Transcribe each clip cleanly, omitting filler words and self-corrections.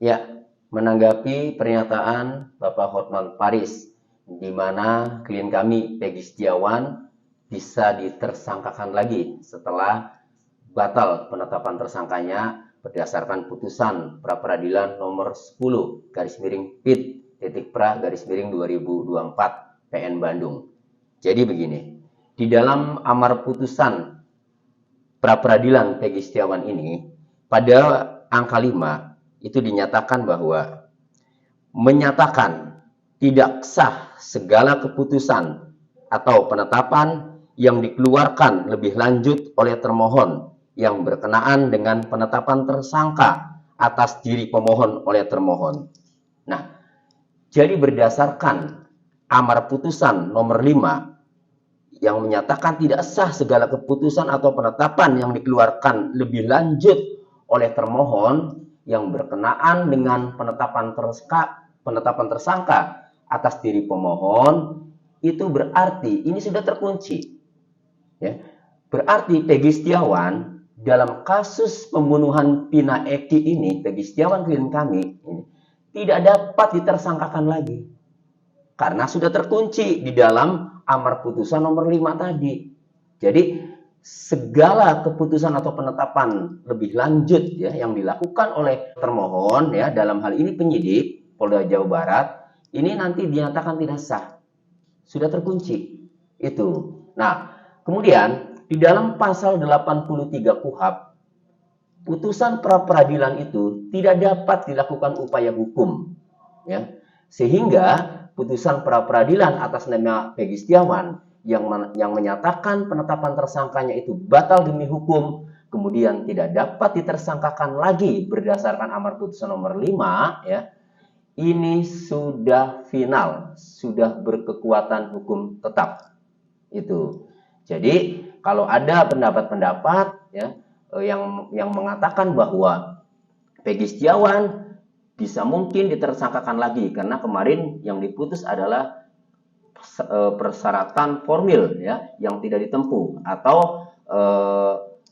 Ya, menanggapi pernyataan Bapak Hotman Paris, di mana klien kami Peggy Setiawan bisa ditersangkakan lagi setelah batal penetapan tersangkanya berdasarkan putusan pra peradilan nomor 10 garis miring PIT titik pra garis miring 2024 PN Bandung. Jadi begini, di dalam amar putusan pra peradilan Peggy Setiawan ini pada angka 5 itu dinyatakan bahwa menyatakan tidak sah segala keputusan atau penetapan yang dikeluarkan lebih lanjut oleh termohon yang berkenaan dengan penetapan tersangka atas diri pemohon oleh termohon. Nah, jadi berdasarkan amar putusan nomor 5 yang menyatakan tidak sah segala keputusan atau penetapan yang dikeluarkan lebih lanjut oleh termohon yang berkenaan dengan penetapan tersangka atas diri pemohon, itu berarti ini sudah terkunci. Ya. Berarti Peggy Setiawan dalam kasus pembunuhan Pina Eki ini, Peggy Setiawan klien kami ini, tidak dapat ditersangkakan lagi. Karena sudah terkunci di dalam amar putusan nomor 5 tadi. Jadi segala keputusan atau penetapan lebih lanjut ya yang dilakukan oleh termohon ya dalam hal ini penyidik Polda Jawa Barat ini nanti dinyatakan tidak sah. Sudah terkunci. Itu. Nah, kemudian di dalam pasal 83 KUHP putusan pra peradilan itu tidak dapat dilakukan upaya hukum ya. Sehingga putusan pra peradilan atas nama Peggy Setiawan yang menyatakan penetapan tersangkanya itu batal demi hukum, kemudian tidak dapat ditersangkakan lagi berdasarkan amar putusan nomor 5 ya. Ini sudah final, sudah berkekuatan hukum tetap. Itu. Jadi, kalau ada pendapat-pendapat ya yang mengatakan bahwa Peggy Setiawan bisa mungkin ditersangkakan lagi karena kemarin yang diputus adalah persyaratan formil ya yang tidak ditempuh atau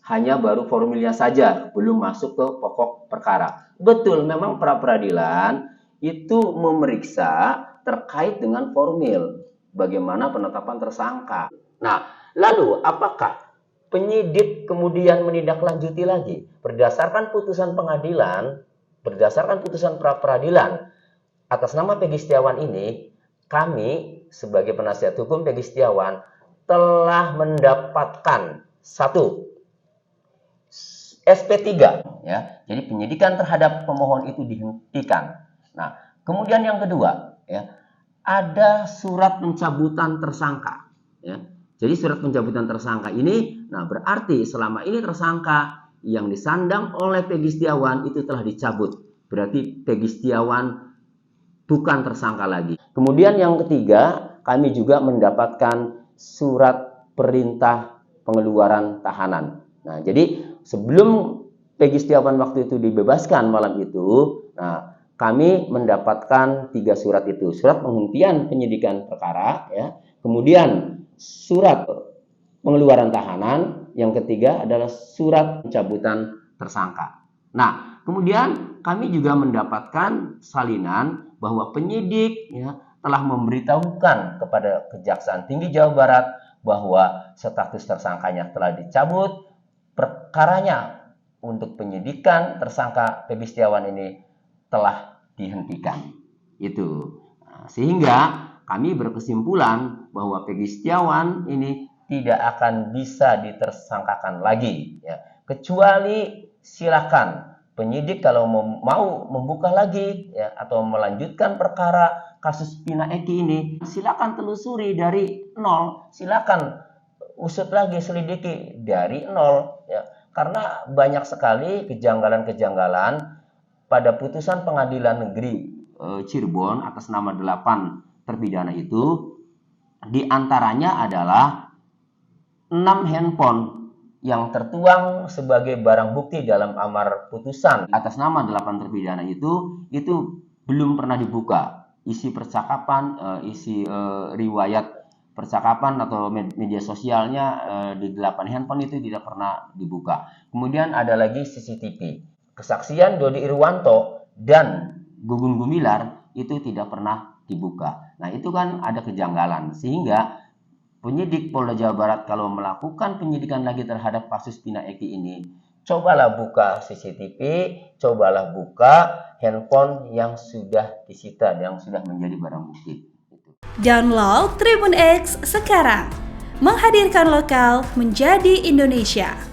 hanya baru formilnya saja belum masuk ke pokok perkara. Betul, memang pra peradilan itu memeriksa terkait dengan formil bagaimana penetapan tersangka. Nah, lalu apakah penyidik kemudian menindaklanjuti lagi berdasarkan putusan pengadilan, berdasarkan putusan pra peradilan atas nama Peggy Setiawan ini, kami sebagai penasihat hukum Peggy Setiawan telah mendapatkan satu SP3 ya. Jadi penyidikan terhadap pemohon itu dihentikan. Nah, kemudian yang kedua ya, ada surat pencabutan tersangka ya. Jadi surat pencabutan tersangka ini, nah berarti selama ini tersangka yang disandang oleh Peggy Setiawan itu telah dicabut. Berarti Peggy Setiawan bukan tersangka lagi. Kemudian yang ketiga, kami juga mendapatkan surat perintah pengeluaran tahanan. Nah, jadi sebelum Peggy Setiawan waktu itu dibebaskan malam itu, nah kami mendapatkan 3 surat itu. Surat penghentian penyidikan perkara ya. Kemudian surat pengeluaran tahanan, yang ketiga adalah surat pencabutan tersangka. Nah, kemudian kami juga mendapatkan salinan bahwa penyidik ya, telah memberitahukan kepada Kejaksaan Tinggi Jawa Barat bahwa status tersangkanya telah dicabut, perkaranya untuk penyidikan tersangka Peggy Setiawan ini telah dihentikan. Itu. Nah, sehingga kami berkesimpulan bahwa Peggy Setiawan ini tidak akan bisa ditersangkakan lagi ya. Kecuali silakan penyidik kalau mau membuka lagi ya atau melanjutkan perkara kasus Pina Eki ini, silakan telusuri dari nol, silakan usut lagi, selidiki dari nol ya. Karena banyak sekali kejanggalan-kejanggalan pada putusan Pengadilan Negeri Cirebon atas nama 8 terpidana itu, diantaranya adalah 6 handphone yang tertuang sebagai barang bukti dalam amar putusan atas nama 8 terpidana itu belum pernah dibuka. Isi percakapan, riwayat percakapan atau media sosialnya di 8 handphone itu tidak pernah dibuka. Kemudian ada lagi CCTV. Kesaksian Dodi Irwanto dan Gugun Gumilar itu tidak pernah dibuka. Nah, itu kan ada kejanggalan, sehingga penyidik Polda Jawa Barat kalau melakukan penyidikan lagi terhadap kasus Tina Eki ini, cobalah buka CCTV, cobalah buka handphone yang sudah disita, yang sudah menjadi barang bukti. Download Tribun X sekarang, menghadirkan lokal menjadi Indonesia.